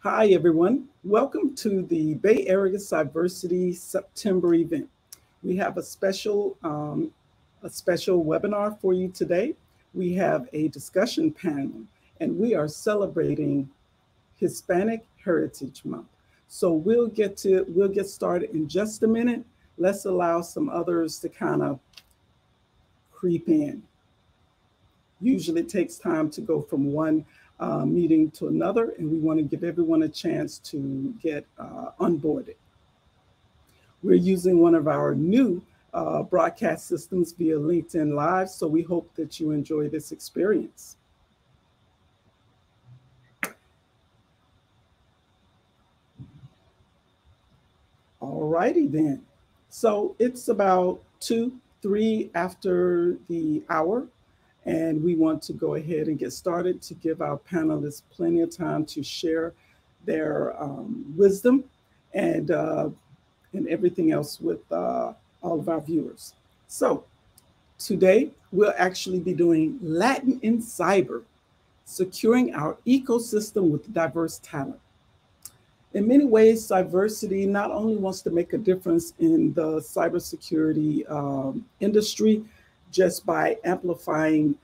Hi, everyone. Welcome to the Bay Area Cyversity September event. We have a special webinar for you today. We have a discussion panel, and we are celebrating Hispanic Heritage Month. So we'll get started in just a minute. Let's allow some others to kind of creep in. Usually it takes time to go from one meeting to another, and we want to give everyone a chance to get onboarded. We're using one of our new broadcast systems via LinkedIn Live, so we hope that you enjoy this experience. All righty then. So it's about 2, 3 after the hour, and we want to go ahead and get started to give our panelists plenty of time to share their wisdom and everything else with all of our viewers. So today we'll actually be doing Latin in Cyber, securing our ecosystem with diverse talent. In many ways, Cyversity not only wants to make a difference in the cybersecurity industry just by amplifying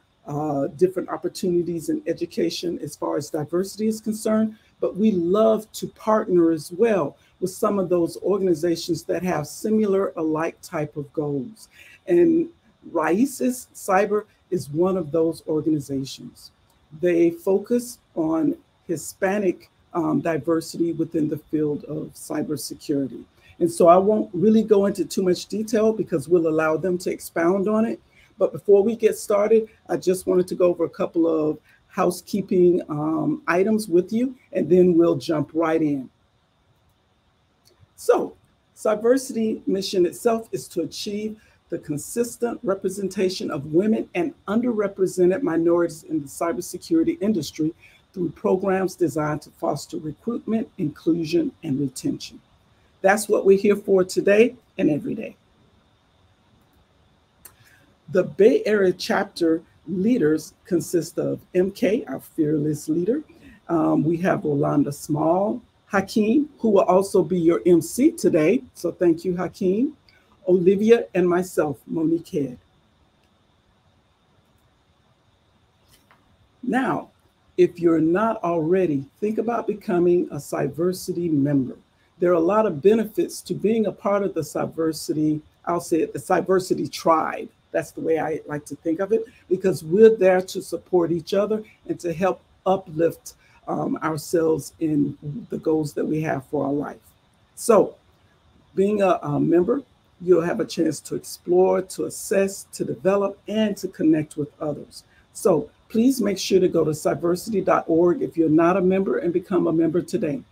different opportunities in education as far as diversity is concerned, but we love to partner as well with some of those organizations that have similar alike type of goals. And Raíces Cyber is one of those organizations. They focus on Hispanic diversity within the field of cybersecurity. And so I won't really go into too much detail because we'll allow them to expound on it. But before we get started, I just wanted to go over a couple of housekeeping items with you, and then we'll jump right in. So, Cyversity mission itself is to achieve the consistent representation of women and underrepresented minorities in the cybersecurity industry through programs designed to foster recruitment, inclusion, and retention. That's what we're here for today and every day. The Bay Area chapter leaders consist of MK, our fearless leader. We have Rolanda Small, Hakeem, who will also be your MC today. So thank you, Hakeem. Olivia, and myself, Monique Head. Now, if you're not already, think about becoming a Cyversity member. There are a lot of benefits to being a part of the Cyversity, I'll say it, the Cyversity tribe. That's the way I like to think of it, because we're there to support each other and to help uplift ourselves in the goals that we have for our life. So being a member, you'll have a chance to explore, to assess, to develop, and to connect with others. So please make sure to go to cyversity.org if you're not a member and become a member today.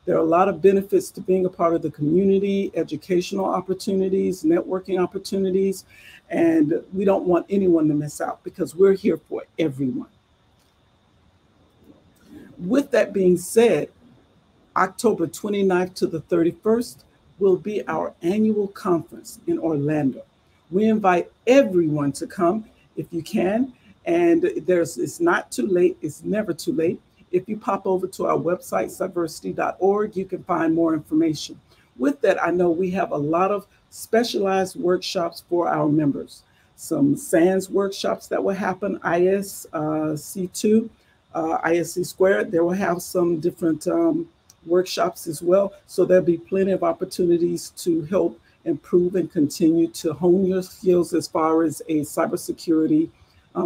There are a lot of benefits to being a part of the community, educational opportunities, networking opportunities, and we don't want anyone to miss out because we're here for everyone. With that being said, October 29th to the 31st will be our annual conference in Orlando. We invite everyone to come if you can, and it's not too late, it's never too late. If you pop over to our website, cyversity.org, you can find more information. With that, I know we have a lot of specialized workshops for our members. Some SANS workshops that will happen, ISC2, ISC squared, they will have some different workshops as well. So there'll be plenty of opportunities to help improve and continue to hone your skills as far as a cybersecurity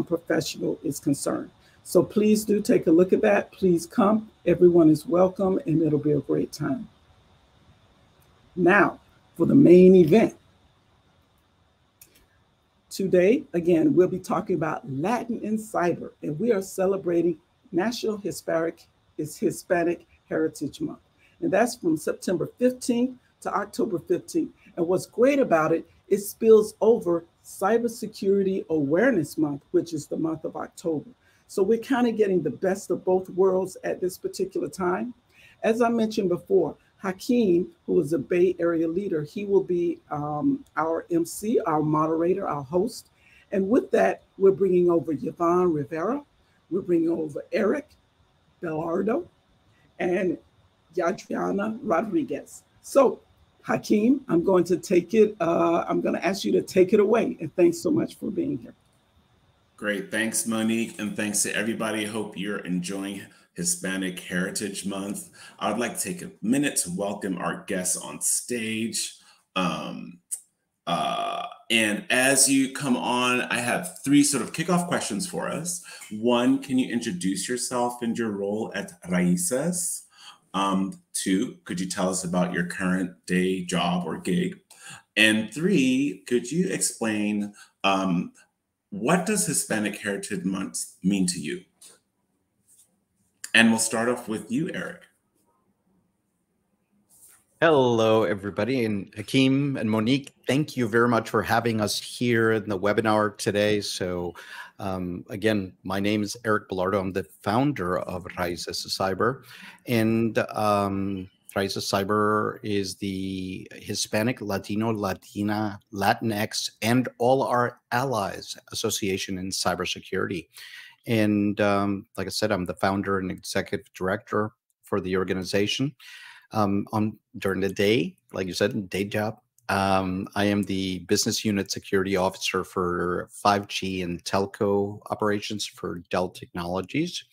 professional is concerned. So please do take a look at that. Please come. Everyone is welcome, and it'll be a great time. Now, for the main event. Today, again, we'll be talking about Latin in Cyber, and we are celebrating National Hispanic Heritage Month. And that's from September 15th to October 15th. And what's great about it, it spills over Cybersecurity Awareness Month, which is the month of October. So we're kind of getting the best of both worlds at this particular time. As I mentioned before, Hakeem, who is a Bay Area leader, he will be our MC, our moderator, our host. And with that, we're bringing over Yvonne Rivera. We're bringing over Eric Belardo. And Yadriana Rodriguez. So, Hakeem, I'm going to take it. I'm going to ask you to take it away. And thanks so much for being here. Great. Thanks, Monique. And thanks to everybody. I hope you're enjoying Hispanic Heritage Month. I would like to take a minute to welcome our guests on stage. Um, and as you come on, I have three sort of kickoff questions for us. One, can you introduce yourself and your role at Raíces? Two, could you tell us about your current day job or gig? And three, could you explain what does Hispanic Heritage Month mean to you? And we'll start off with you, Eric. Hello, everybody. And Hakeem and Monique, thank you very much for having us here in the webinar today. So again, my name is Eric Belardo. I'm the founder of Raíces Cyber. And Raíces Cyber is the Hispanic, Latino, Latina, Latinx, and all our allies association in cybersecurity. And like I said, I'm the founder and executive director for the organization. During the day, like you said, day job, I am the business unit security officer for 5G and telco operations for Dell Technologies.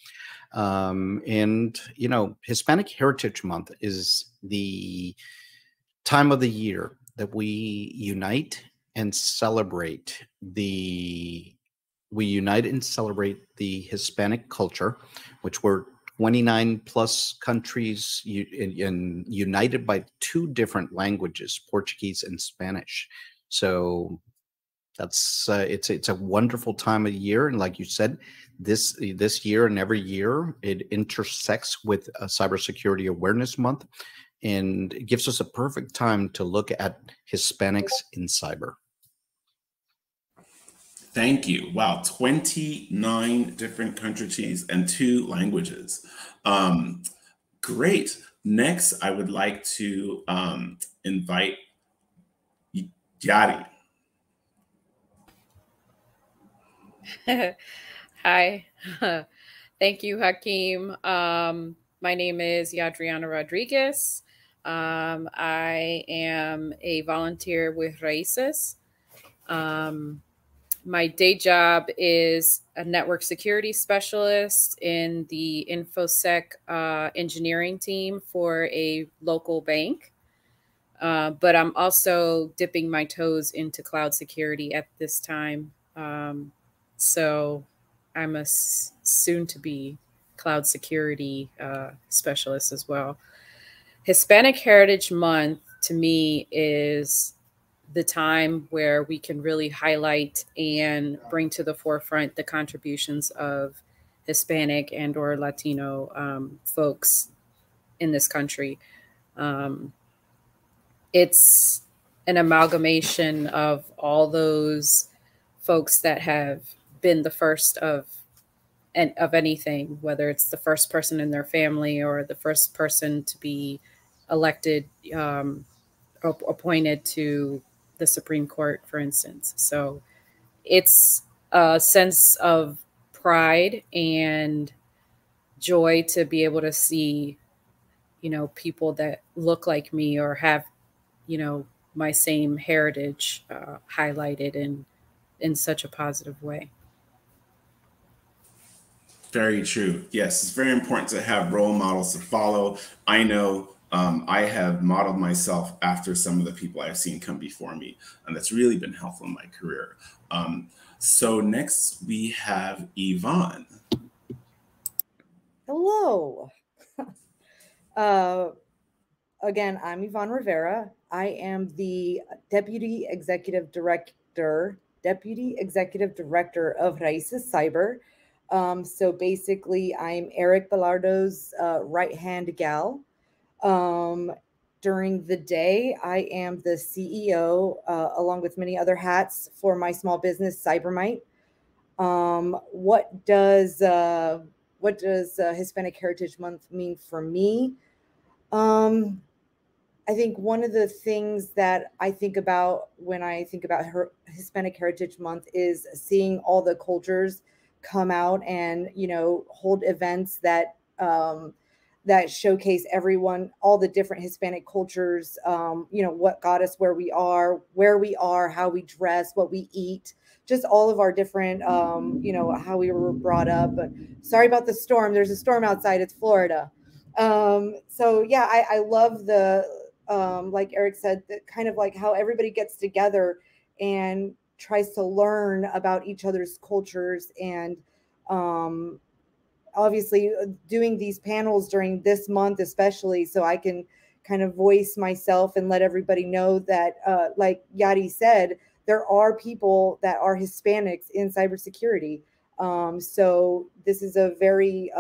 And, you know, Hispanic Heritage Month is the time of the year that we unite and celebrate the Hispanic culture, which we're 29 plus countries united by two different languages, Portuguese and Spanish. So that's it's a wonderful time of year, and like you said, this year and every year it intersects with Cybersecurity Awareness Month, and it gives us a perfect time to look at Hispanics in cyber. Thank you. Wow, 29 different countries and two languages. Great. Next, I would like to invite Yadi. Hi. Thank you, Hakeem. My name is Yadriana Rodriguez. I am a volunteer with Raíces. My day job is a network security specialist in the InfoSec engineering team for a local bank. But I'm also dipping my toes into cloud security at this time. So I'm a soon-to-be cloud security specialist as well. Hispanic Heritage Month, to me, is the time where we can really highlight and bring to the forefront the contributions of Hispanic and or Latino folks in this country. It's an amalgamation of all those folks that have been the first of anything, whether it's the first person in their family or the first person to be elected, appointed to the Supreme Court, for instance. So it's a sense of pride and joy to be able to see, you know, people that look like me or have, you know, my same heritage highlighted in such a positive way. Very true. Yes, it's very important to have role models to follow. I know I have modeled myself after some of the people I've seen come before me, and that's really been helpful in my career. So next we have Yvonne. Hello. Again, I'm Yvonne Rivera. I am the Deputy Executive Director of Raíces Cyber. So basically, I'm Eric Belardo's right-hand gal. During the day, I am the CEO, along with many other hats, for my small business, Cybermite. What does Hispanic Heritage Month mean for me? I think one of the things that I think about when I think about Hispanic Heritage Month is seeing all the cultures come out and, you know, hold events that that showcase everyone, all the different Hispanic cultures, you know, what got us where we are, how we dress, what we eat, just all of our different, you know, how we were brought up. But sorry about the storm. There's a storm outside. It's Florida. So yeah, I love the, like Eric said, that kind of like how everybody gets together and tries to learn about each other's cultures. And obviously doing these panels during this month, especially so I can kind of voice myself and let everybody know that, like Yadi said, there are people that are Hispanics in cybersecurity. So this is a very,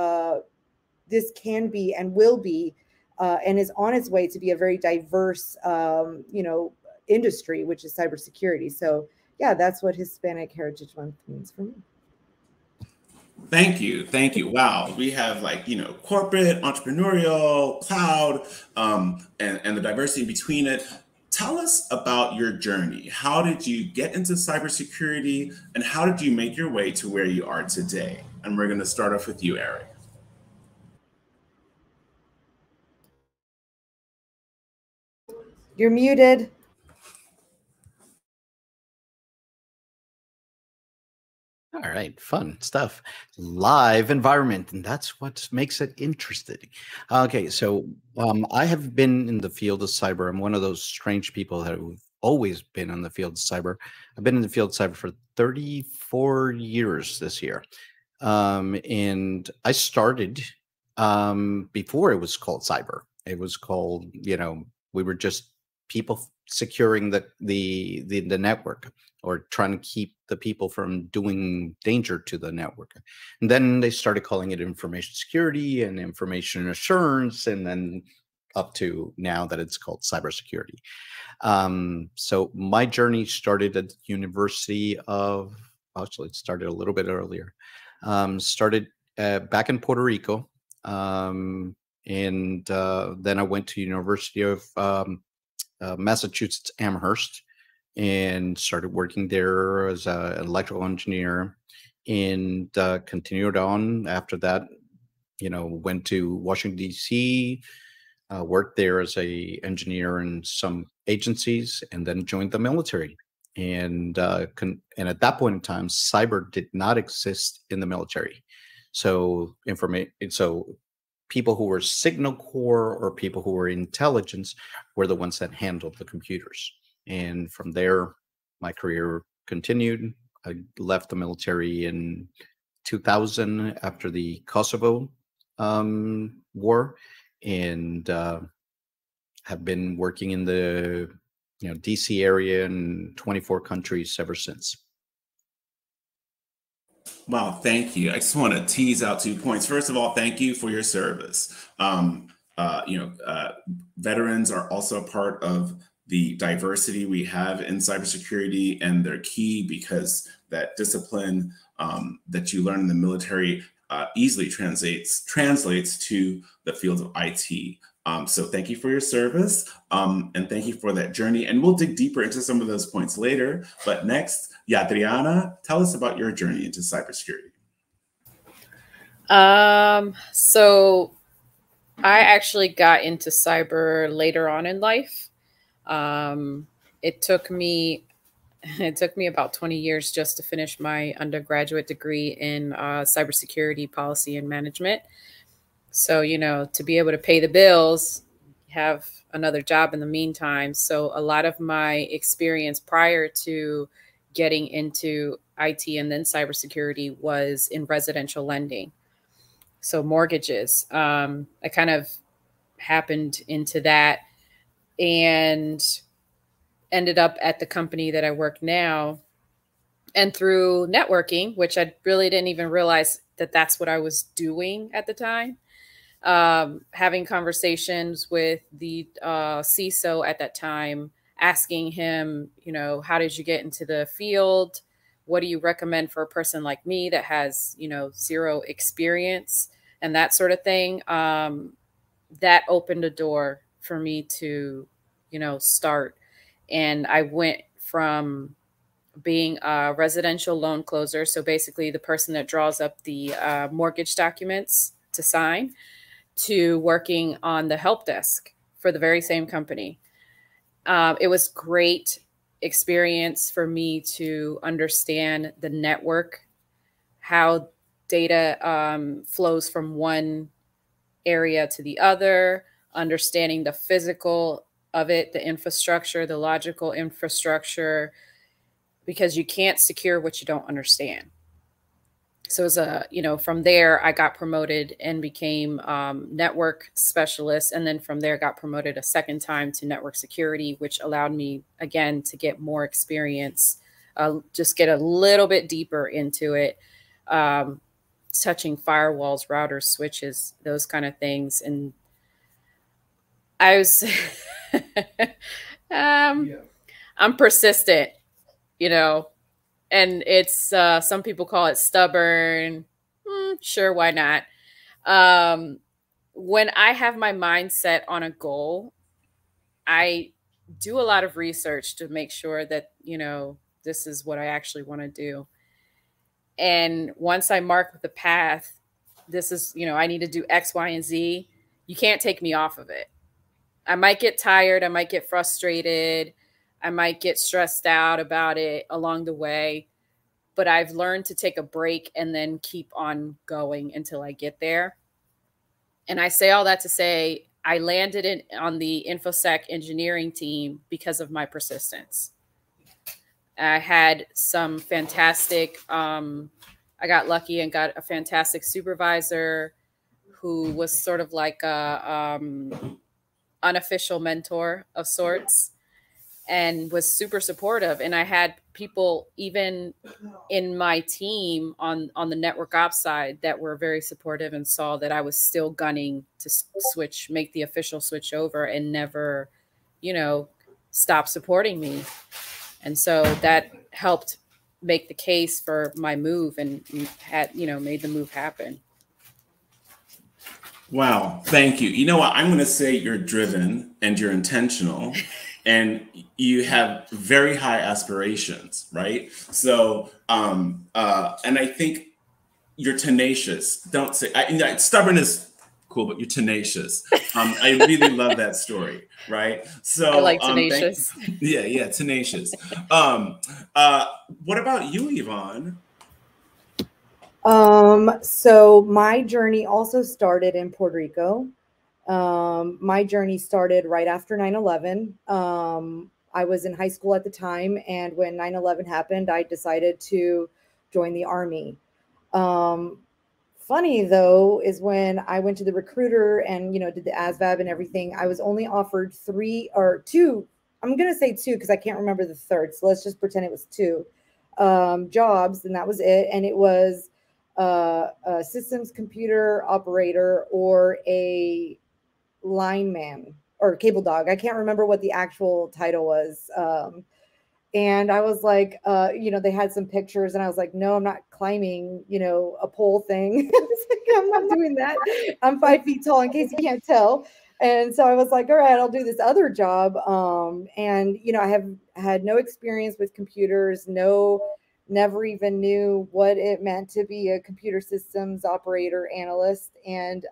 this can be and will be, and is on its way to be a very diverse, you know, industry, which is cybersecurity. So yeah, that's what Hispanic Heritage Month means for me. Thank you. Thank you. Wow. We have, like, you know, corporate, entrepreneurial, cloud, and the diversity between it. Tell us about your journey. How did you get into cybersecurity, and how did you make your way to where you are today? And we're going to start off with you, Eric. You're muted. All right, fun stuff. Live environment, and that's what makes it interesting. Okay, so I have been in the field of cyber. I'm one of those strange people that have always been in the field of cyber. I've been in the field of cyber for 34 years this year. And I started before it was called cyber. It was called, you know, we were just people securing the network, or trying to keep the people from doing danger to the network. And then they started calling it information security and information assurance, and then up to now that it's called cybersecurity. So my journey started at the University of, actually it started a little bit earlier. Started back in Puerto Rico. And then I went to University of Massachusetts Amherst, and started working there as an electrical engineer, and continued on after that. You know, went to Washington, D.C., worked there as a engineer in some agencies, and then joined the military. And at that point in time, cyber did not exist in the military. So people who were signal corps or people who were intelligence were the ones that handled the computers. And from there, my career continued. I left the military in 2000 after the Kosovo war, and have been working in the DC area in 24 countries ever since. Wow, thank you. I just want to tease out 2 points. First of all, thank you for your service. Veterans are also a part of the diversity we have in cybersecurity, and they're key because that discipline that you learn in the military easily translates to the field of IT. So thank you for your service, and thank you for that journey. And we'll dig deeper into some of those points later. But next, Yadriana, tell us about your journey into cybersecurity. So I actually got into cyber later on in life. It took me about 20 years just to finish my undergraduate degree in cybersecurity policy and management. So, to be able to pay the bills, have another job in the meantime. So a lot of my experience prior to getting into IT and then cybersecurity was in residential lending. So mortgages, I kind of happened into that and ended up at the company that I work now. And through networking, which I really didn't even realize that that's what I was doing at the time, having conversations with the CISO at that time, asking him, how did you get into the field? What do you recommend for a person like me that has, zero experience and that sort of thing? That opened a door for me to, start. And I went from being a residential loan closer, so basically the person that draws up the mortgage documents to sign, to working on the help desk for the very same company. It was great experience for me to understand the network, how data flows from one area to the other, understanding the physical of it, the infrastructure, the logical infrastructure, because you can't secure what you don't understand. So as a, from there, I got promoted and became network specialist. And then from there, got promoted a second time to network security, which allowed me, again, to get more experience, just get a little bit deeper into it, touching firewalls, routers, switches, those kind of things. And I was, I'm persistent, and it's, some people call it stubborn. Sure, why not? When I have my mind set on a goal, I do a lot of research to make sure that, this is what I actually want to do. And once I mark the path, this is, I need to do X, Y, and Z. You can't take me off of it. I might get tired. I might get frustrated. I might get stressed out about it along the way, but I've learned to take a break and then keep on going until I get there. And I say all that to say, I landed on the InfoSec engineering team because of my persistence. I had some fantastic, I got lucky and got a fantastic supervisor who was sort of like a unofficial mentor of sorts, and was super supportive. And I had people even in my team on the network ops side that were very supportive and saw that I was still gunning to make the official switch over, and never, stop supporting me. And so that helped make the case for my move, and had, made the move happen. Wow. Thank you. You know what? I'm going to say you're driven and you're intentional. And you have very high aspirations, right? So, and I think you're tenacious. Don't say, stubborn is cool, but you're tenacious. I really love that story, right? So I like tenacious. Yeah, tenacious. What about you, Yvonne? So my journey also started in Puerto Rico. My journey started right after 9/11. I was in high school at the time, and when 9/11 happened, I decided to join the Army. Funny though, is when I went to the recruiter and, did the ASVAB and everything, I was only offered 3 or 2. I'm going to say 2 because I can't remember the third. So let's just pretend it was 2 jobs, and that was it. And it was a systems computer operator or a lineman or cable dog. I can't remember what the actual title was. And I was like, they had some pictures, and I was like, no, I'm not climbing, a pole thing. I was like, I'm not doing that. I'm 5 feet tall, in case you can't tell. And so I was like, all right, I'll do this other job. And, I have had no experience with computers, never even knew what it meant to be a computer systems operator analyst. And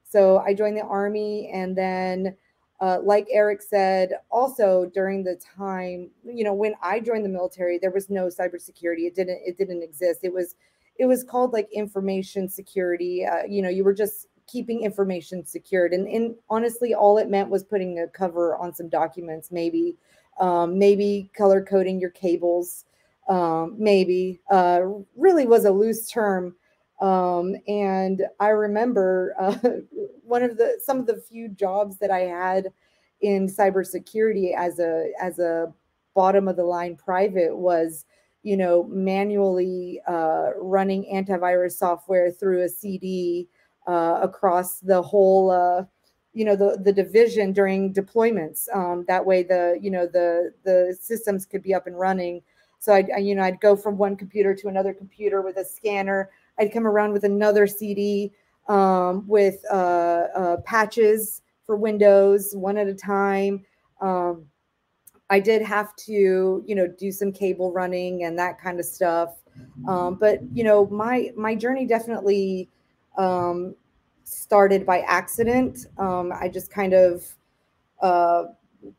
so I joined the Army, and then like Eric said, also during the time, when I joined the military, there was no cybersecurity. It didn't exist. It was called like information security. You were just keeping information secured. And honestly, all it meant was putting a cover on some documents, maybe color coding your cables, maybe really was a loose term. And I remember some of the few jobs that I had in cybersecurity as a bottom of the line private was, manually running antivirus software through a CD across the whole, the division during deployments. That way the systems could be up and running. So I'd go from one computer to another computer with a scanner. I'd come around with another CD with patches for Windows, one at a time. I did have to, do some cable running and that kind of stuff. But my journey definitely started by accident. I just kind of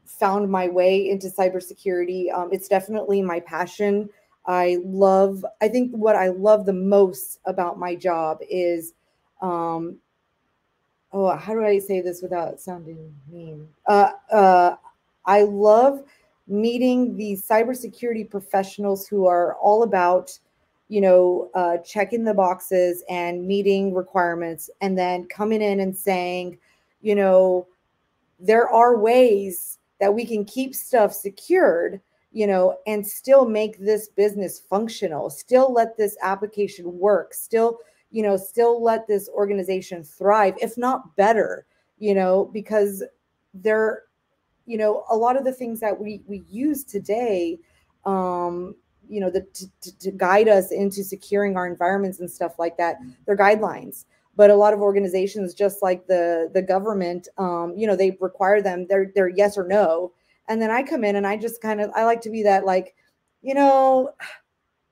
found my way into cybersecurity. It's definitely my passion. I think what I love the most about my job is, how do I say this without sounding mean? I love meeting these cybersecurity professionals who are all about, checking the boxes and meeting requirements, and then coming in and saying, there are ways that we can keep stuff secured, and still make this business functional, still let this application work, still let this organization thrive, if not better, because they're, a lot of the things that we use today, to guide us into securing our environments and stuff like that, they're guidelines. But a lot of organizations, just like the government, they require them, they're yes or no. And then I come in and I just I like to be that, like,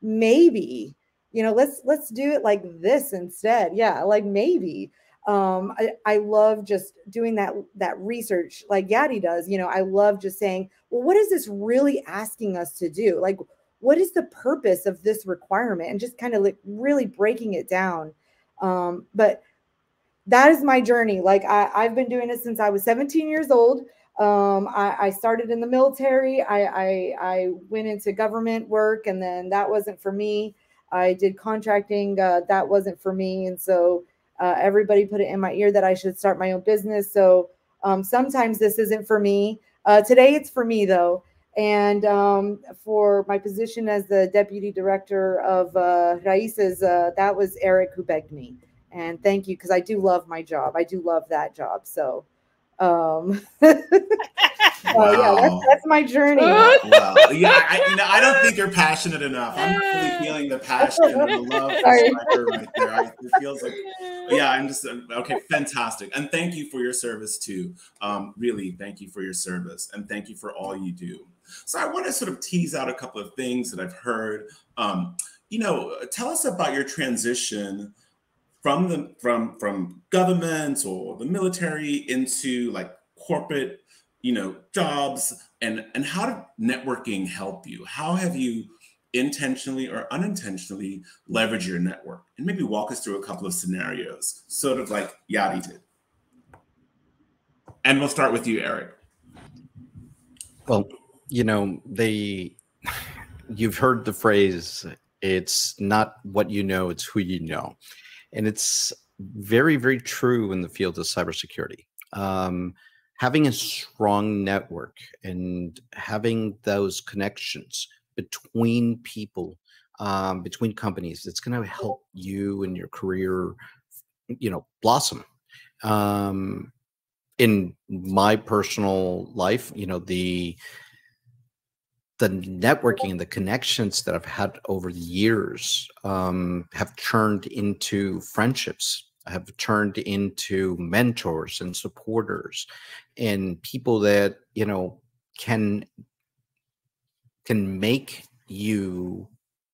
maybe, let's do it like this instead. Yeah, like maybe. I love just doing that research like Yadi does. I love just saying, well, what is this really asking us to do? Like, what is the purpose of this requirement? And just kind of like really breaking it down. But that is my journey. Like I've been doing it since I was 17 years old. I started in the military. I went into government work, and then that wasn't for me. I did contracting. That wasn't for me. And so everybody put it in my ear that I should start my own business. So sometimes this isn't for me. Today it's for me though. And for my position as the deputy director of Raices, that was Eric who begged me. And thank you, because I do love my job. I do love that job. So wow. Yeah, that's my journey. Wow. Yeah, I don't think you're passionate enough. I'm really feeling the passion and the love right there. It feels like, yeah, I'm just, okay, fantastic. And thank you for your service too. Really, thank you for your service, and thank you for all you do. So I want to sort of tease out a couple of things that I've heard. Tell us about your transition from government or the military into like corporate, jobs, and how did networking help you? How have you intentionally or unintentionally leveraged your network? And maybe walk us through a couple of scenarios, sort of like Yadi did. And we'll start with you, Eric. Well, you've heard the phrase, it's not what you know, it's who you know. And it's very, very true in the field of cybersecurity. Having a strong network and having those connections between people, between companies, it's going to help you in your career, blossom. In my personal life, the networking and the connections that I've had over the years have turned into friendships, have turned into mentors and supporters, and people that, can make you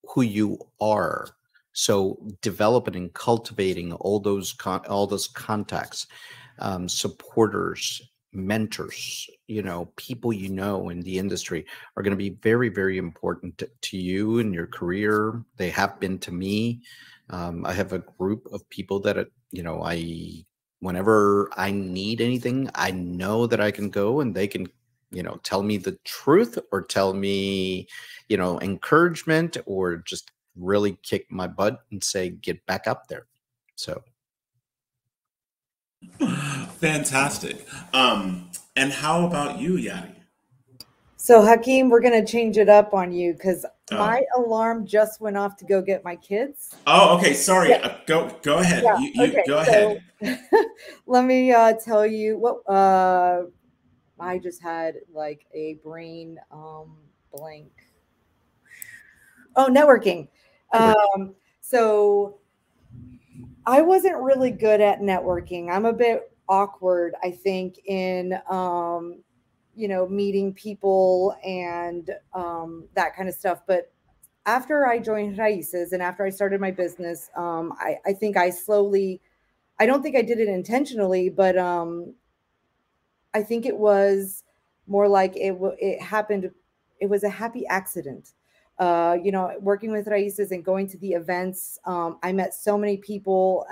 who you are. So developing and cultivating all those contacts, supporters, mentors, people in the industry are going to be very, very important to you in your career. They have been to me. I have a group of people that, whenever I need anything, I know that I can go and they can, tell me the truth or tell me, encouragement, or just really kick my butt and say, get back up there. So. Fantastic. And how about you, Yadi? So Hakeem, we're going to change it up on you because my alarm just went off to go get my kids. Oh, okay. Sorry. Yeah. Go ahead. Yeah. You go ahead. Let me tell you what I just had, like a brain blank. Oh, networking. So I wasn't really good at networking. I'm a bit awkward, I think, in meeting people and that kind of stuff. But after I joined Raices and after I started my business, I think I I don't think I did it intentionally, but I think it was more like it happened. It was a happy accident. You know, working with Raíces and going to the events, I met so many people,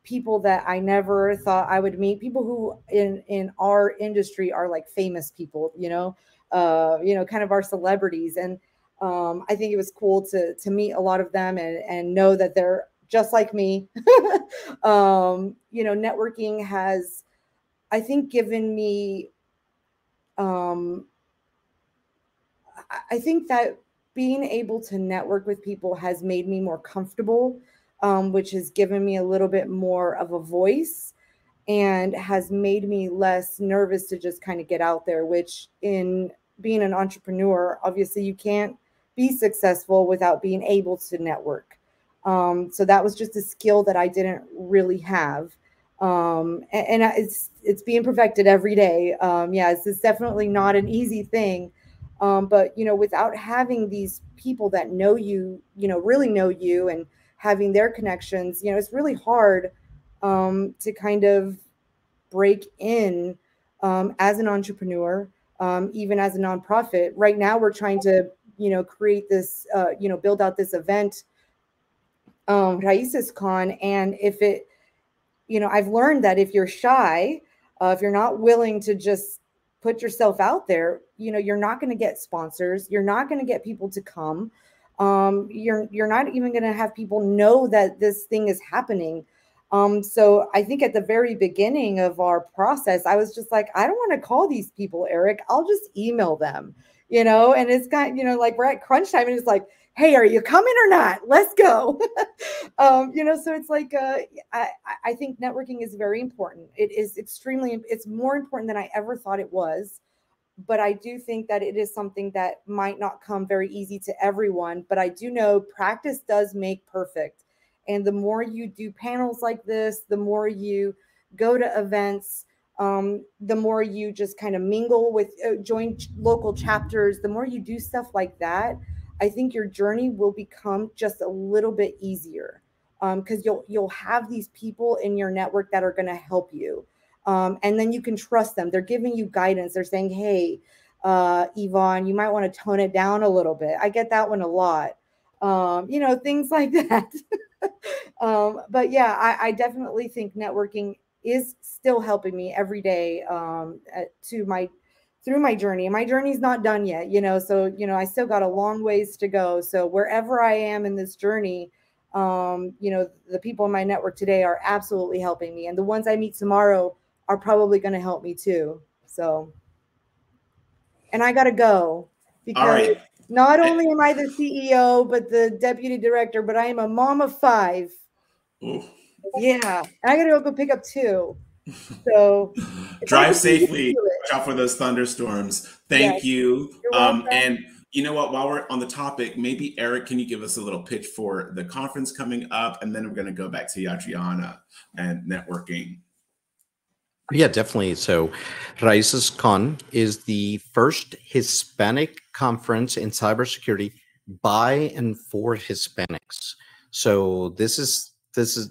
people that I never thought I would meet, people who in our industry are like famous people, you know, kind of our celebrities. And I think it was cool to meet a lot of them and know that they're just like me. You know, networking has, I think, given me, I think that being able to network with people has made me more comfortable, which has given me a little bit more of a voice and has made me less nervous to just kind of get out there, which in being an entrepreneur, obviously you can't be successful without being able to network. So that was just a skill that I didn't really have. And it's being perfected every day. Yeah, it's definitely not an easy thing. But, you know, without having these people that know you, you know, really know you and having their connections, you know, it's really hard to kind of break in as an entrepreneur, even as a nonprofit. Right now, we're trying to, you know, create this, you know, build out this event, Raíces Con. And if it, you know, I've learned that if you're shy, if you're not willing to just put yourself out there, you know, you're not going to get sponsors. You're not going to get people to come. You're not even going to have people know that this thing is happening. So I think at the very beginning of our process, I was just like, I don't want to call these people, Eric. I'll just email them, you know, and it's kind of, you know, like we're at crunch time and it's like, hey, are you coming or not? Let's go. You know, so it's like, I think networking is very important. It is extremely, it's more important than I ever thought it was. But I do think that it is something that might not come very easy to everyone. But I do know practice does make perfect. And the more you do panels like this, the more you go to events, the more you just kind of mingle with, join local chapters, the more you do stuff like that, I think your journey will become just a little bit easier, because you'll have these people in your network that are going to help you. And then you can trust them. They're giving you guidance. They're saying, hey, Yvonne, you might want to tone it down a little bit. I get that one a lot. You know, things like that. But yeah, I definitely think networking is still helping me every day through my journey. And my journey's not done yet, you know, so, you know, I still got a long ways to go. So wherever I am in this journey, you know, the people in my network today are absolutely helping me. And the ones I meet tomorrow are probably going to help me too. So, and I got to go because not only am I the CEO, but the deputy director, but I am a mom of 5. Ooh. Yeah. I got to go pick up 2. So drive safely. Watch out for those thunderstorms. Thank you. And you know what, while we're on the topic, maybe Eric, can you give us a little pitch for the conference coming up? And then we're going to go back to Adriana and networking. Yeah, definitely. So Raíces Con is the first Hispanic conference in cybersecurity by and for Hispanics. So this is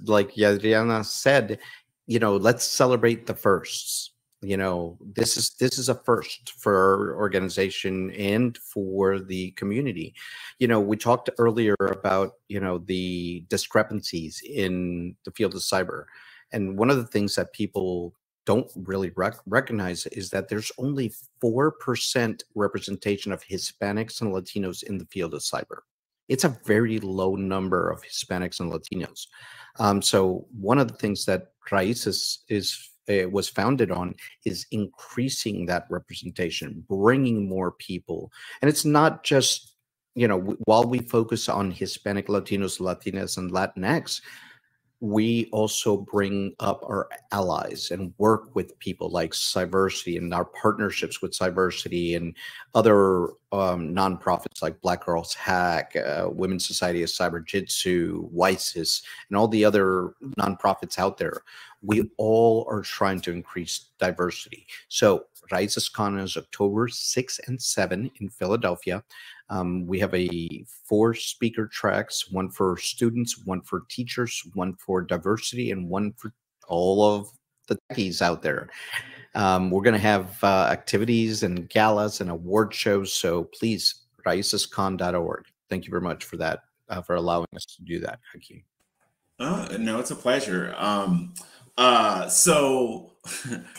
like Adriana said, you know, let's celebrate the firsts. You know, this is a first for our organization and for the community. You know, we talked earlier about, you know, the discrepancies in the field of cyber. And one of the things that people don't really recognize is that there's only 4% representation of Hispanics and Latinos in the field of cyber. It's a very low number of Hispanics and Latinos. So one of the things that Raíces was founded on is increasing that representation, bringing more people. And it's not just, you know, while we focus on Hispanic, Latinos, Latinas, and Latinx, we also bring up our allies and work with people like Cyversity and our partnerships with Cyversity and other nonprofits like Black Girls Hack, Women's Society of Cyber Jitsu, WISIS, and all the other nonprofits out there. We all are trying to increase diversity. So RaicesCon is October 6 and 7 in Philadelphia. We have 4 speaker tracks, one for students, one for teachers, one for diversity, and one for all of the techies out there. We're going to have activities and galas and award shows. So please, raicescon.org. Thank you very much for that, for allowing us to do that, Hakeem. No, it's a pleasure. So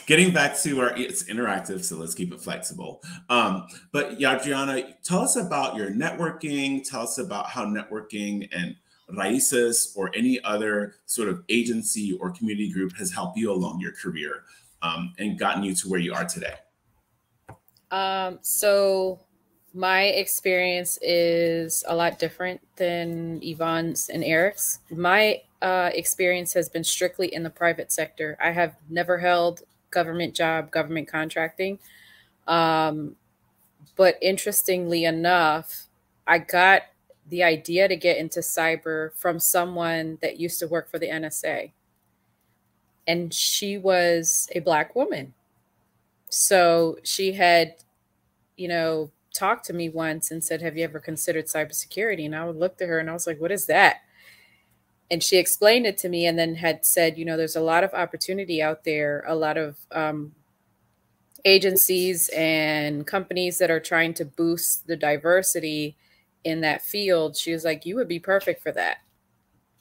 getting back to it's interactive, so let's keep it flexible. But Adriana, tell us about your networking. Tell us about how networking and Raices or any other sort of agency or community group has helped you along your career and gotten you to where you are today. So my experience is a lot different than Yvonne's and Eric's. My experience has been strictly in the private sector. I have never held government job, government contracting. But interestingly enough, I got the idea to get into cyber from someone that used to work for the NSA. And she was a Black woman. So she had, talked to me once and said, have you ever considered cybersecurity? And I looked at her and I was like, what is that? And she explained it to me and then had said, there's a lot of opportunity out there, a lot of agencies and companies that are trying to boost the diversity in that field. She was like, you would be perfect for that.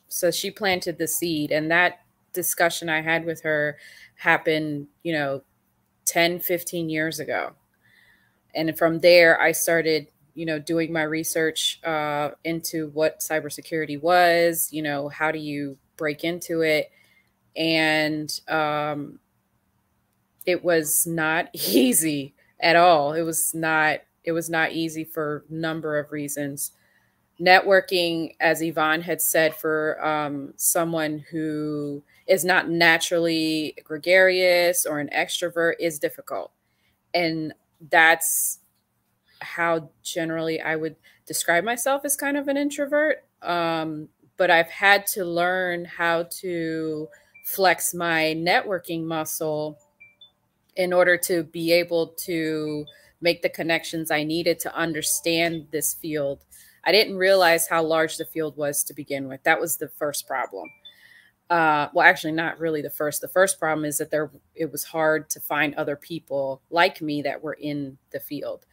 So she planted the seed. And that discussion I had with her happened, 10, 15 years ago. And from there, I started, doing my research into what cybersecurity was, how do you break into it? And it was not easy at all. It was not easy for a number of reasons. Networking, as Yvonne had said, for someone who is not naturally gregarious or an extrovert is difficult. And that's how generally I would describe myself, as kind of an introvert. But I've had to learn how to flex my networking muscle in order to be able to make the connections I needed to understand this field. I didn't realize how large the field was to begin with. That was the first problem. Well, actually, not really the first. The first problem is that it was hard to find other people like me that were in the field.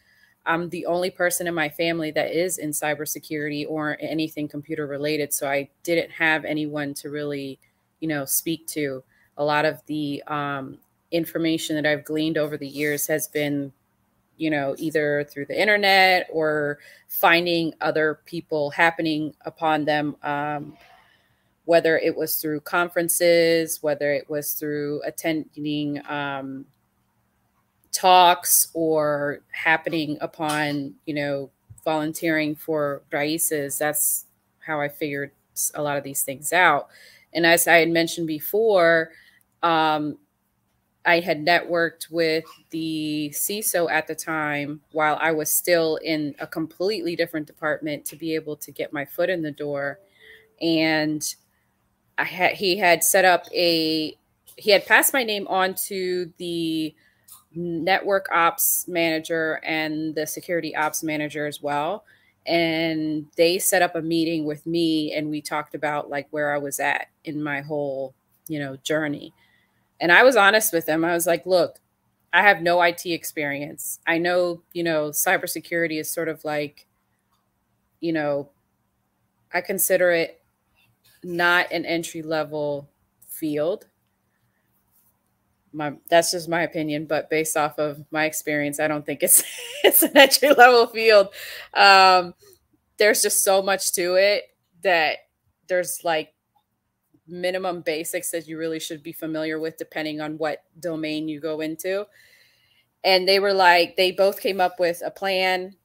I'm the only person in my family that is in cybersecurity or anything computer related. So I didn't have anyone to really, speak to. A lot of the information that I've gleaned over the years has been, either through the internet or finding other people happening upon them, whether it was through conferences, whether it was through attending talks or happening upon, volunteering for Raices. That's how I figured a lot of these things out. And as I had mentioned before, I had networked with the CISO at the time while I was still in a completely different department to be able to get my foot in the door. And he had passed my name on to the network ops manager and the security ops manager as well. And they set up a meeting with me and we talked about like where I was at in my whole, journey. And I was honest with them. I was like, look, I have no IT experience. I know, cybersecurity is sort of like, I consider it not an entry-level field. That's just my opinion, but based off of my experience, I don't think it's an entry-level field. There's just so much to it that there's like minimum basics that you really should be familiar with depending on what domain you go into. And they both came up with a plan,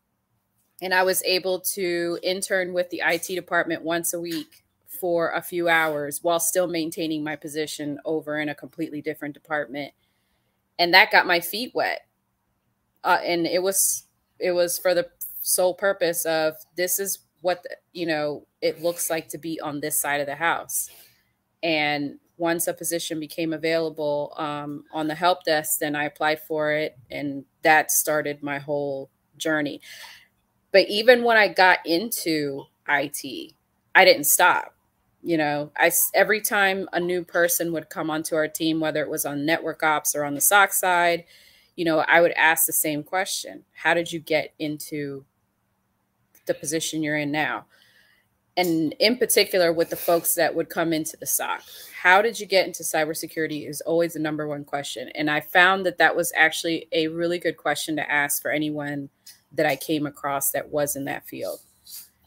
and I was able to intern with the IT department once a week for a few hours while still maintaining my position over in a completely different department. And that got my feet wet. And it was for the sole purpose of, this is what, it looks like to be on this side of the house. And once a position became available on the help desk, then I applied for it, and that started my whole journey. But even when I got into IT, I didn't stop. You know, every time a new person would come onto our team, whether it was on network ops or on the SOC side, you know, I would ask the same question: how did you get into the position you're in now? And in particular, with the folks that would come into the SOC, how did you get into cybersecurity is always the number one question. And I found that that was actually a really good question to ask for anyone that I came across that was in that field.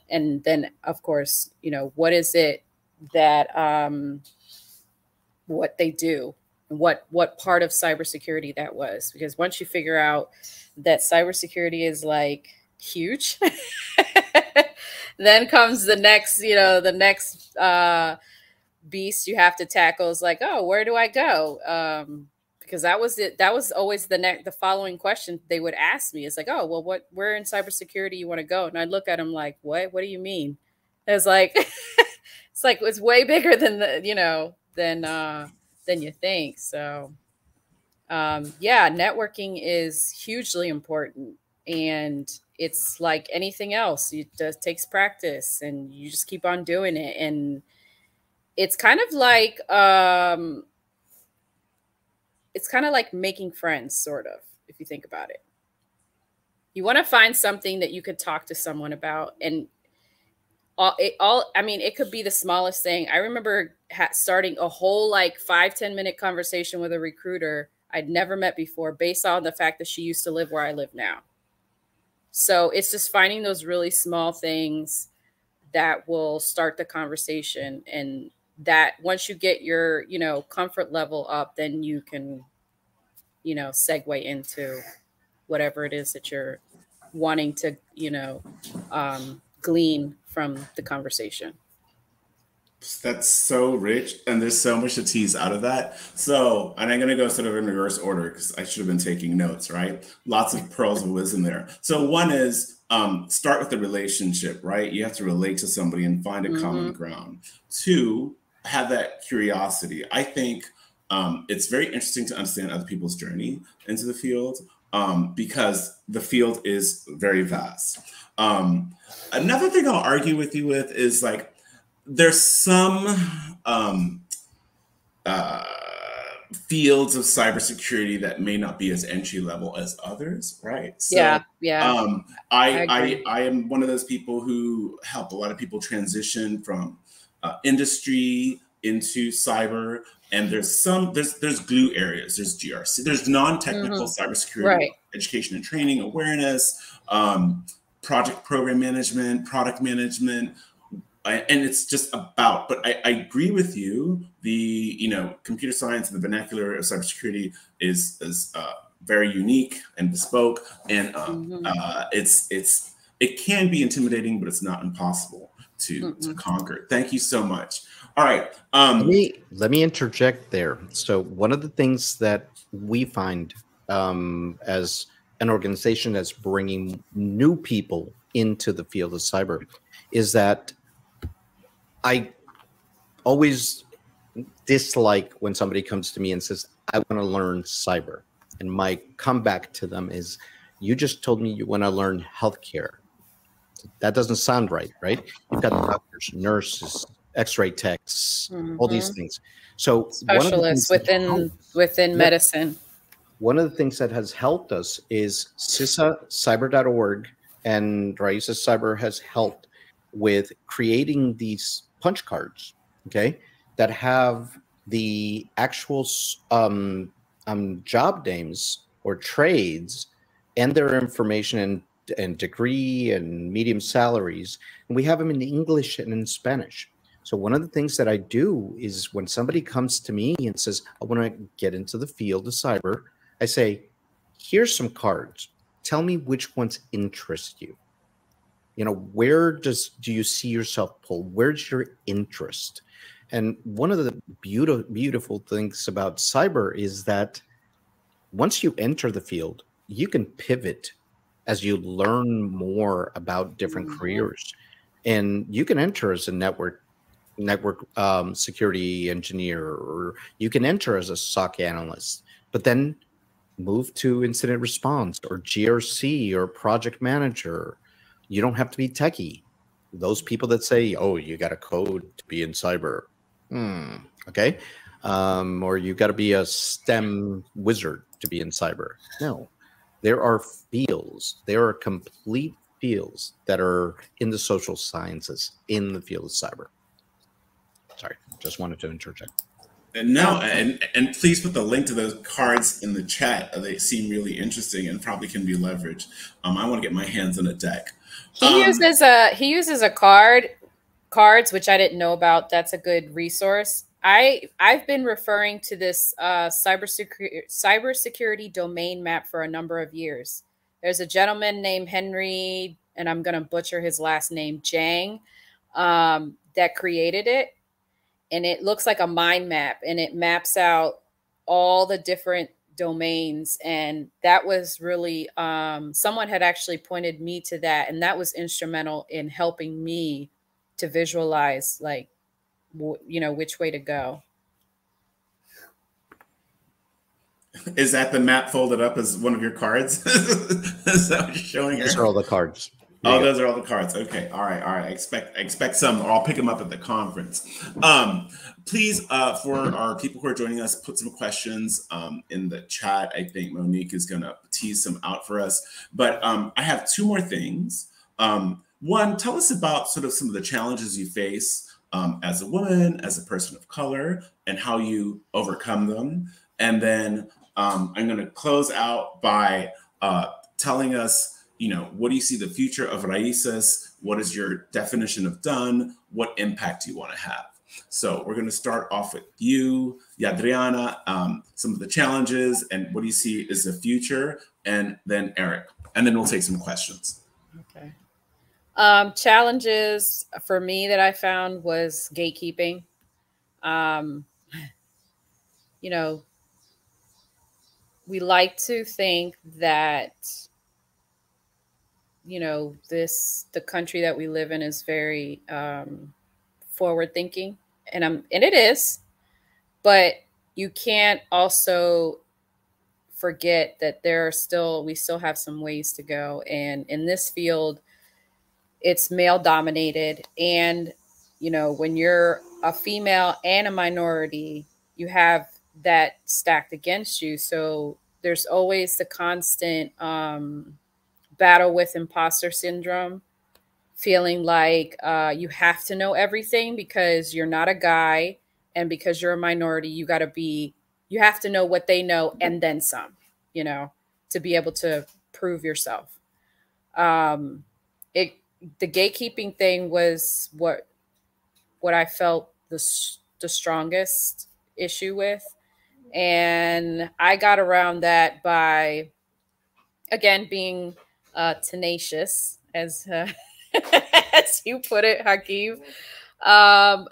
And then, of course, you know, what is it that what they do, and what part of cybersecurity that was? Because once you figure out that cybersecurity is like huge, then comes the next, you know, the next beast you have to tackle is like, oh, where do I go? Because that was it. That was always the following question they would ask me. It's like, oh, well, where in cybersecurity you want to go? And I'd look at them like, what do you mean? It's like, it's way bigger than than you think. So, yeah, networking is hugely important. And it's like anything else. It just takes practice, and you just keep on doing it. And it's kind of like making friends, sort of, if you think about it. You want to find something that you could talk to someone about, and it could be the smallest thing. I remember starting a whole 5-10 minute conversation with a recruiter I'd never met before, based on the fact that she used to live where I live now. So it's just finding those really small things that will start the conversation, and that once you get your, comfort level up, then you can, segue into whatever it is that you're wanting to, glean from the conversation. That's so rich, and there's so much to tease out of that. So, and I'm going to go sort of in reverse order because I should have been taking notes, right? Lots of pearls of wisdom there. So one is start with the relationship, right? You have to relate to somebody and find a common ground. 2, have that curiosity. I think it's very interesting to understand other people's journey into the field because the field is very vast. Another thing I'll argue with you with is there's some fields of cybersecurity that may not be as entry level as others, right? So, yeah. I am one of those people who help a lot of people transition from industry into cyber, and there's glue areas. There's GRC. There's non-technical cybersecurity education and training, awareness, project program management, product management. And it's just about, but I agree with you. The computer science and the vernacular of cybersecurity is very unique and bespoke, and it can be intimidating, but it's not impossible to conquer. Thank you so much. All right, let me interject there. So one of the things that we find as an organization that's bringing new people into the field of cyber is that I always dislike when somebody comes to me and says, I want to learn cyber. And my comeback to them is, you just told me you want to learn healthcare. That doesn't sound right, right? You've got doctors, nurses, x-ray techs, all these things. So specialists within medicine. One of the things that has helped us is CISA, cyber.org, and Raíces Cyber has helped with creating these punch cards, okay, that have the actual job names or trades and their information and degree and medium salaries. And we have them in English and in Spanish. So one of the things that I do is when somebody comes to me and says, I want to get into the field of cyber, I say, here's some cards. Tell me which ones interest you. Where do you see yourself pull? Where's your interest? And one of the beautiful things about cyber is that once you enter the field, you can pivot as you learn more about different careers. And you can enter as a network network security engineer, or you can enter as a SOC analyst, but then move to incident response or GRC or project manager. You don't have to be techie. Those people that say, oh, you got to code to be in cyber. Okay. Or you got to be a STEM wizard to be in cyber. No, there are fields. There are complete fields that are in the social sciences in the field of cyber. Sorry, just wanted to interject. And no, and please put the link to those cards in the chat. They seem really interesting and probably can be leveraged. I want to get my hands on a deck. He uses a cards, which I didn't know about. That's a good resource. I've been referring to this cybersecurity domain map for a number of years. There's a gentleman named Henry, and I'm going to butcher his last name, Jang, that created it. And it looks like a mind map, and it maps out all the different domains. And that was really, someone had actually pointed me to that. And that was instrumental in helping me to visualize, like, you know, which way to go. Is that the map folded up as one of your cards? Is that what you're showing her? These are all the cards. Oh, those are all the cards. Okay. All right. All right. Expect some, or I'll pick them up at the conference. Please, for our people who are joining us, put some questions in the chat. I think Monique is going to tease some out for us. But I have two more things. One, tell us about sort of some of the challenges you face as a woman, as a person of color, and how you overcome them. And then I'm going to close out by telling us, you know, what do you see the future of Raíces? What is your definition of done? What impact do you want to have? So we're going to start off with you, Yadriana, some of the challenges and what do you see is the future? And then Eric, and then we'll take some questions. Okay. Challenges for me that I found was gatekeeping. You know, we like to think that, you know, the country that we live in is very forward thinking, and it is, but you can't also forget that we still have some ways to go. And in this field, it's male dominated. And, you know, when you're a female and a minority, you have that stacked against you. So there's always the constant battle with imposter syndrome, feeling like you have to know everything because you're not a guy, and because you're a minority, you have to know what they know and then some, you know, to be able to prove yourself. The gatekeeping thing was what I felt the strongest issue with. And I got around that by, again, being tenacious, as as you put it, Hakeem.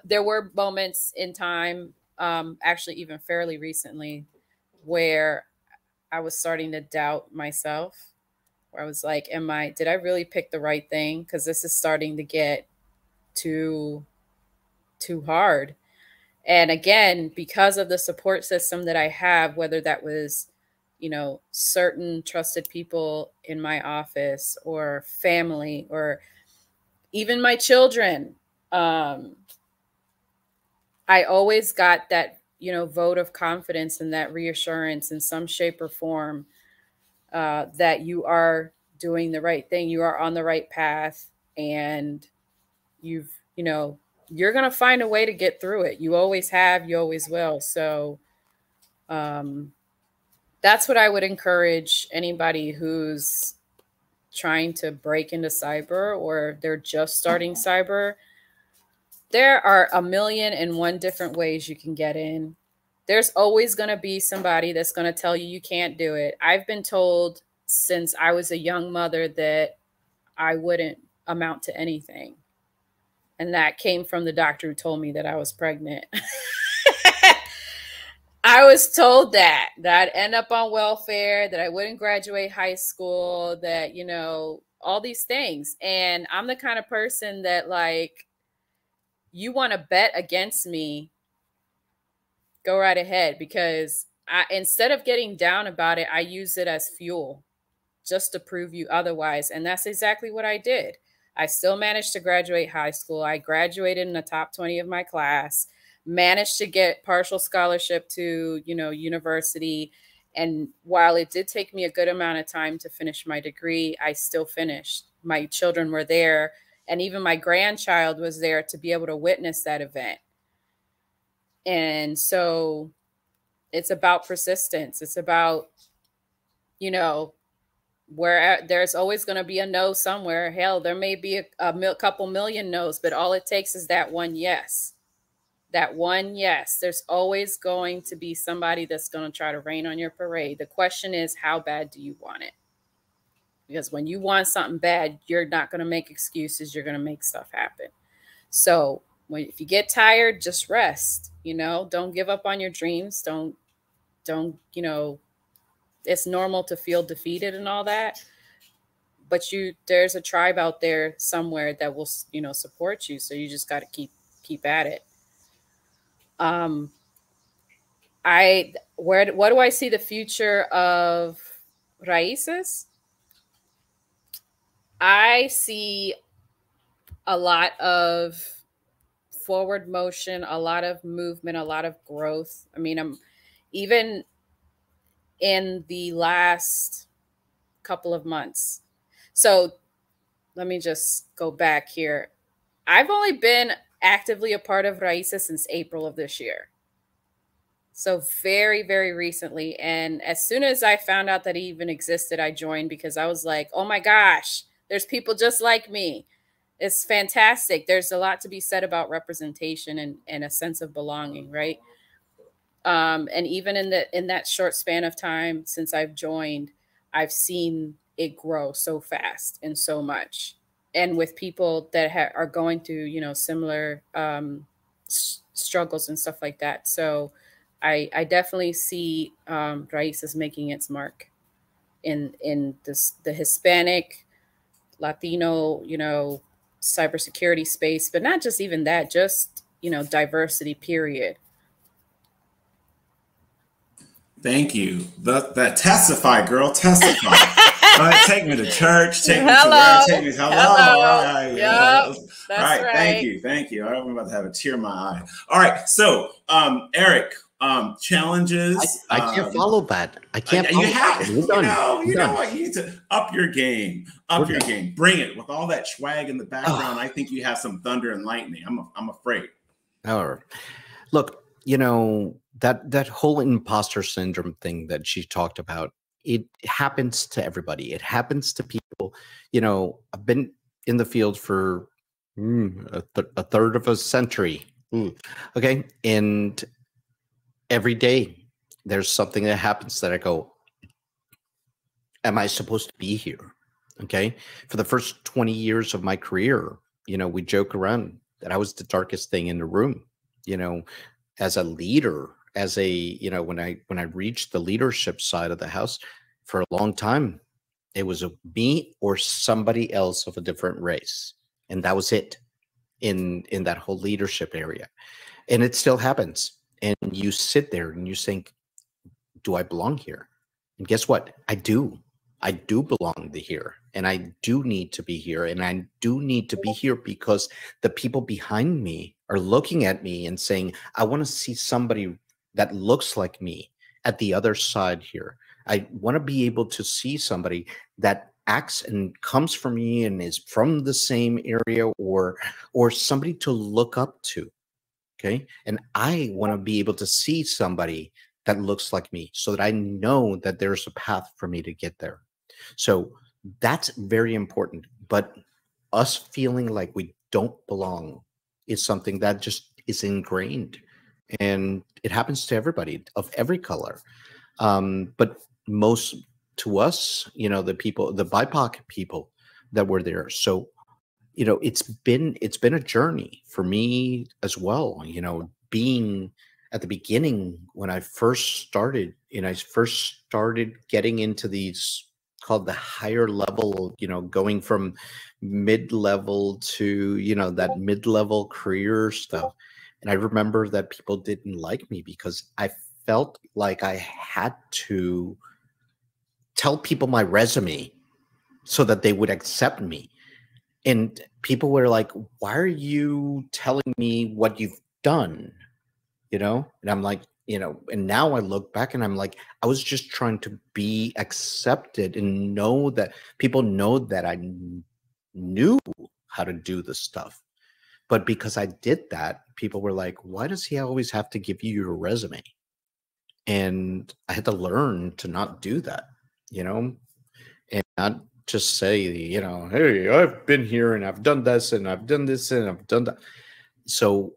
There were moments in time, actually even fairly recently, where I was starting to doubt myself, where I was like, did I really pick the right thing? Because this is starting to get too hard. And again, because of the support system that I have, whether that was, you know, certain trusted people in my office or family or even my children, I always got that, you know, vote of confidence and that reassurance in some shape or form that you are doing the right thing. You are on the right path, and you know, you're going to find a way to get through it. You always have, you always will. So that's what I would encourage anybody who's trying to break into cyber, or they're just starting cyber. There are 1,000,001 different ways you can get in. There's always going to be somebody that's going to tell you can't do it. I've been told since I was a young mother that I wouldn't amount to anything. And that came from the doctor who told me that I was pregnant. I was told that I'd end up on welfare, that I wouldn't graduate high school, that, you know, all these things. And I'm the kind of person that, like, you want to bet against me, go right ahead, because instead of getting down about it, I use it as fuel just to prove you otherwise. And that's exactly what I did. I still managed to graduate high school. I graduated in the top 20 of my class, managed to get partial scholarship to, university. And while it did take me a good amount of time to finish my degree, I still finished. My children were there, and even my grandchild was there to be able to witness that event. And so it's about persistence. It's about, where there's always going to be a no somewhere. Hell, there may be a couple million no's, but all it takes is that one yes. That one yes. There's always going to be somebody that's going to try to rain on your parade. The question is, how bad do you want it? Because when you want something bad, you're not going to make excuses. You're going to make stuff happen. So if you get tired, just rest. Don't give up on your dreams. Don't, it's normal to feel defeated and all that, but there's a tribe out there somewhere that will, support you. So you just got to keep at it. What do I see the future of Raíces? I see a lot of forward motion, a lot of movement, a lot of growth. I mean, I'm even in the last couple of months. So let me just go back here. I've only been actively a part of Raíces since April of this year. So very, very recently. And as soon as I found out that it even existed, I joined, because I was like, oh my gosh, there's people just like me. It's fantastic. There's a lot to be said about representation and a sense of belonging, right? And even in that short span of time since I've joined, I've seen it grow so fast and so much, and with people that are going through, similar struggles and stuff like that. So I definitely see Raíces making its mark in the Hispanic, Latino, cybersecurity space, but not just even that, just, diversity, period. Thank you. That testify, girl, testify. All right, take me to church. Take me to Hello. where? Take me. Hello. Hello. All right. Yep, Yeah. that's All right. right. Thank you. All right, I'm about to have a tear in my eye. All right. So, Eric, challenges. I can't follow that. I can't. You have. We're done. You know what? You need to up your game. Game. Bring it with all that swag in the background. I think you have some thunder and lightning. I'm afraid. All right. Look, that whole imposter syndrome thing that she talked about, it happens to everybody. It happens to people. I've been in the field for a third of a century. Okay. And every day there's something that happens that I go, am I supposed to be here? Okay. For the first 20 years of my career, we joke around that I was the darkest thing in the room, as a leader, as a, when I reached the leadership side of the house, for a long time, it was me or somebody else of a different race. And that was it in that whole leadership area. And it still happens. And you sit there and you think, do I belong here? And guess what? I do. I do belong here. And I do need to be here. And I do need to be here because the people behind me are looking at me and saying, I want to see somebody that looks like me at the other side here. I want to be able to see somebody that acts and comes from me and is from the same area, or somebody to look up to. Okay. And I want to be able to see somebody that looks like me so that I know that there's a path for me to get there. So that's very important. But us feeling like we don't belong is something that just is ingrained, and it happens to everybody of every color. But most to us, the people, the BIPOC people that were there. So, it's been a journey for me as well. Being at the beginning when I first started, and I first started getting into these called the higher level, going from mid-level to, that mid-level career stuff. And I remember that people didn't like me because I felt like I had to tell people my resume so that they would accept me. And people were like, why are you telling me what you've done? And I'm like, and now I look back and I'm like, I was just trying to be accepted and know that people know that I knew how to do the stuff. But because I did that, people were like, why does he always have to give you your resume? And I had to learn to not do that, and not just say, hey, I've been here and I've done this and I've done this and I've done that. So,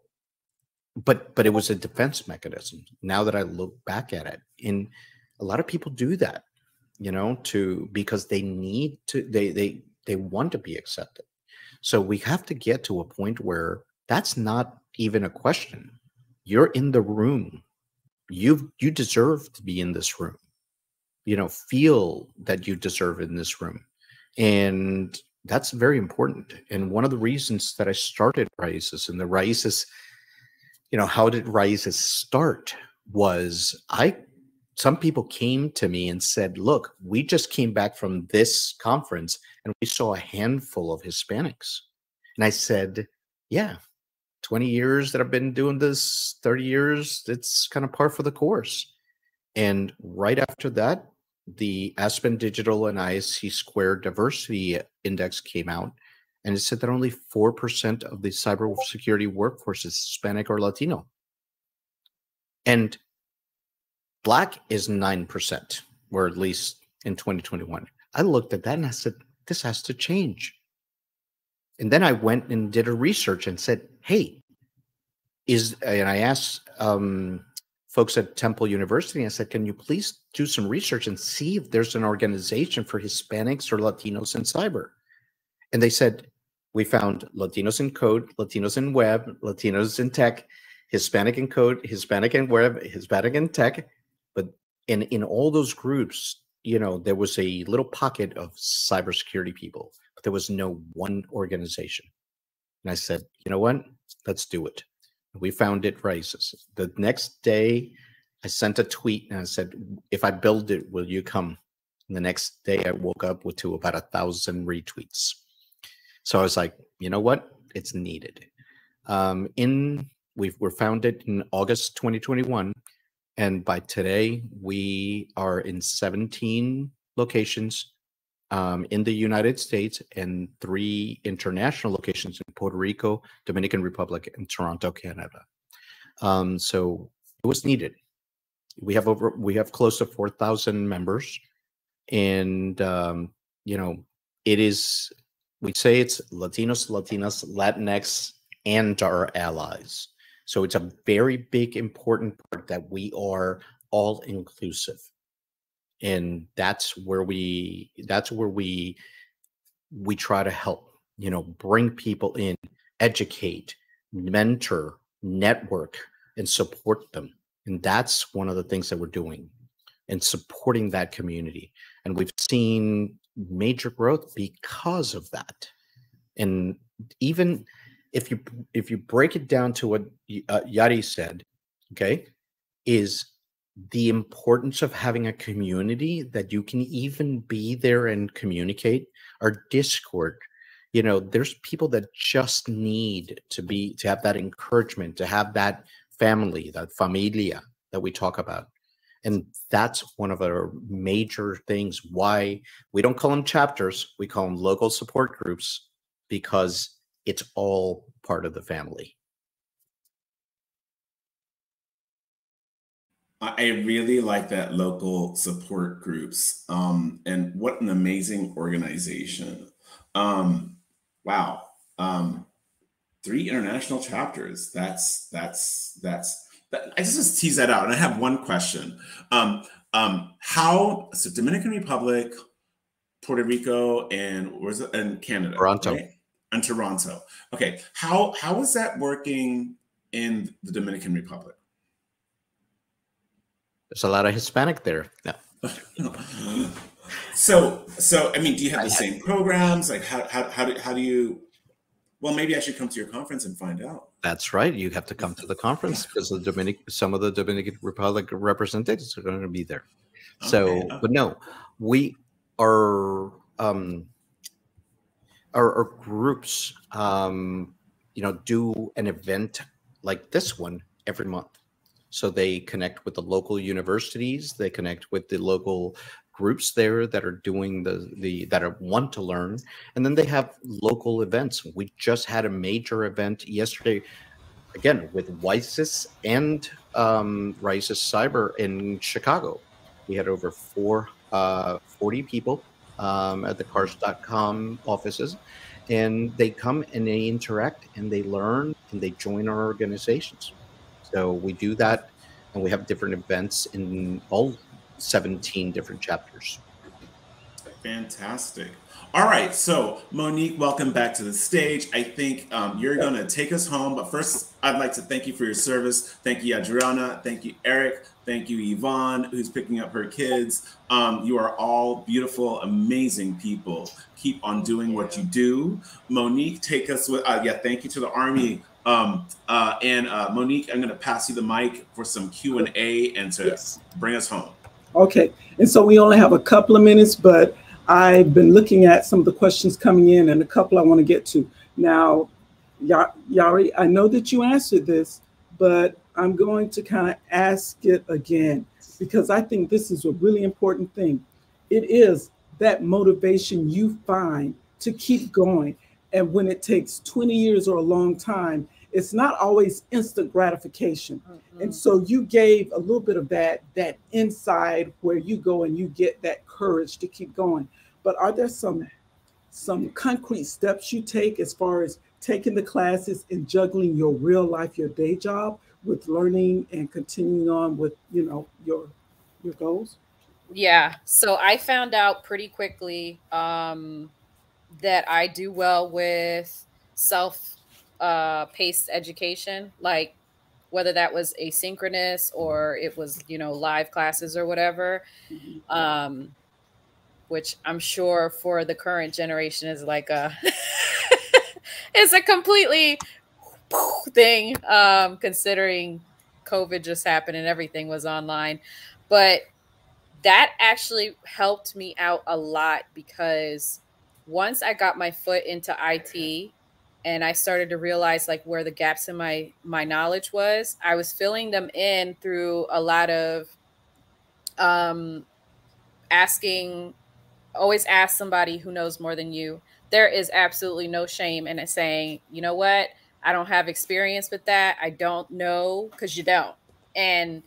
but it was a defense mechanism. Now that I look back at it, and a lot of people do that, because they need to, they want to be accepted. So we have to get to a point where that's not even a question. You're in the room. You deserve to be in this room. Feel that you deserve in this room. And that's very important. And one of the reasons that I started Raíces, and the Raíces, how did Raíces start was some people came to me and said, look, we just came back from this conference and we saw a handful of Hispanics. And I said, yeah, 20 years that I've been doing this, 30 years, it's kind of par for the course. And right after that, the Aspen Digital and ISC Squared Diversity Index came out, and it said that only 4% of the cybersecurity workforce is Hispanic or Latino. And Black is 9%, or at least in 2021. I looked at that and I said, this has to change. And then I went and did a research and said, hey, and I asked folks at Temple University, I said, can you please do some research and see if there's an organization for Hispanics or Latinos in cyber? And they said, we found Latinos in code, Latinos in web, Latinos in tech, Hispanic in code, Hispanic in web, Hispanic in tech. But in all those groups, there was a little pocket of cybersecurity people, but there was no one organization. And I said, you know what? Let's do it. We found it Raíces. The next day, I sent a tweet and I said, if I build it, will you come? And the next day, I woke up to about 1,000 retweets. So I was like, you know what? It's needed. We were founded in August 2021. And by today, we are in 17 locations in the United States and 3 international locations in Puerto Rico, Dominican Republic, and Toronto, Canada. So it was needed. We have close to 4,000 members, and it is, we say it's Latinos, Latinas, Latinx, and our allies. So it's a very big, important part that we are all inclusive. And that's where we try to help, bring people in, educate, mentor, network, and support them. And that's one of the things that we're doing and supporting that community. And we've seen major growth because of that. And even if you break it down to what Yari said, okay, is the importance of having a community that you can even be there and communicate. Our Discord, there's people that just need to have that encouragement, to have that family, that familia that we talk about. And that's one of our major things why we don't call them chapters, we call them local support groups, because it's all part of the family. I really like that, local support groups. And what an amazing organization. Wow. 3 international chapters. I just tease that out. And I have one question. So Dominican Republic, Puerto Rico, and Canada, Toronto. Right? And Toronto. Okay. How is that working in the Dominican Republic? There's a lot of Hispanic there. No. So I mean, do you have the same programs? Like how do you? Well, maybe I should come to your conference and find out. That's right. You have to come to the conference because some of the Dominican Republic representatives are going to be there. Okay. So, but no, we are our groups, do an event like this one every month. So they connect with the local universities, they connect with the local groups there that are doing want to learn, and then they have local events. We just had a major event yesterday, again with WISIS and RISIS Cyber in Chicago. We had over 40 people at the Cars.com offices, and they come and they interact and they learn and they join our organizations. So we do that, and we have different events in all 17 different chapters. Fantastic. All right, so Monique, welcome back to the stage. I think you're going to take us home, but first I'd like to thank you for your service. Thank you, Adriana. Thank you, Eric. Thank you, Yvonne, who's picking up her kids. You are all beautiful, amazing people. Keep on doing what you do. Monique, take us with, thank you to the Army. Monique, I'm going to pass you the mic for some Q&A and to bring us home. Okay, and so we only have a couple of minutes, but I've been looking at some of the questions coming in and a couple I want to get to. Now, Yari, I know that you answered this, but I'm going to kind of ask it again because I think this is a really important thing. It is that motivation you find to keep going. And when it takes 20 years or a long time, it's not always instant gratification. Mm-hmm. And so you gave a little bit of that inside where you go and you get that courage to keep going. But are there some concrete steps you take as far as taking the classes and juggling your real life, your day job with learning and continuing on with, your goals? Yeah. So I found out pretty quickly that I do well with self-paced education, like whether that was asynchronous or it was, live classes or whatever, which I'm sure for the current generation is like it's a completely thing, considering COVID just happened and everything was online. But that actually helped me out a lot because once I got my foot into IT and I started to realize like where the gaps in my knowledge was, I was filling them in through a lot of always ask somebody who knows more than you. There is absolutely no shame in it saying, you know what, I don't have experience with that. I don't know, because you don't. And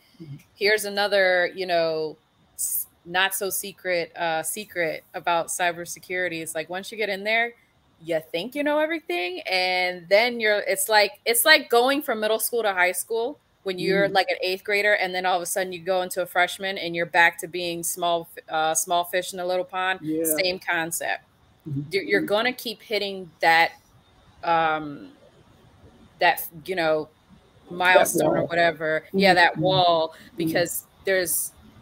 here's another, not so secret about cybersecurity. It's like once you get in there, you think you know everything, and then it's like going from middle school to high school when you're like an 8th grader, and then all of a sudden you go into a freshman and you're back to being small fish in a little pond. Yeah. Same concept. You're gonna keep hitting that milestone or whatever. Yeah, that wall, because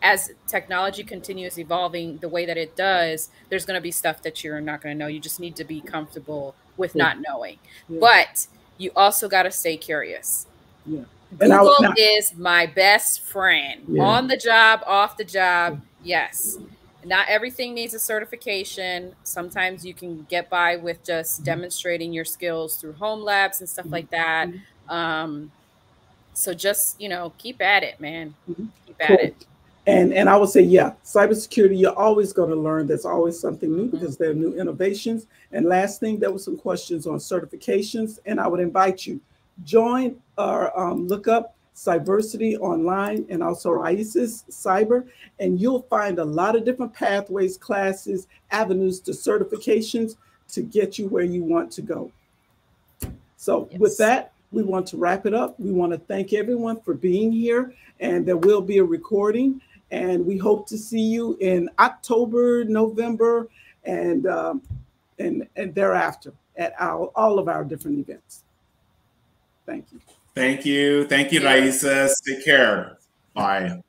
as technology continues evolving the way that it does, there's going to be stuff that you're not going to know. You just need to be comfortable with not knowing. But you also got to stay curious. Yeah. Google is my best friend. On the job, off the job. Yes. Not everything needs a certification. Sometimes you can get by with just demonstrating your skills through home labs and stuff like that. So just, keep at it, man. Keep at it. And I would say, cybersecurity, you're always going to learn. There's always something new because there are new innovations. And last thing, there were some questions on certifications. And I would invite you, join or look up Cyversity online and also RISIS Cyber. And you'll find a lot of different pathways, classes, avenues to certifications to get you where you want to go. So with that, we want to wrap it up. We want to thank everyone for being here. And there will be a recording. And we hope to see you in October, November, and thereafter at all of our different events. Thank you. Thank you. Thank you, Raisa. Take care. Bye.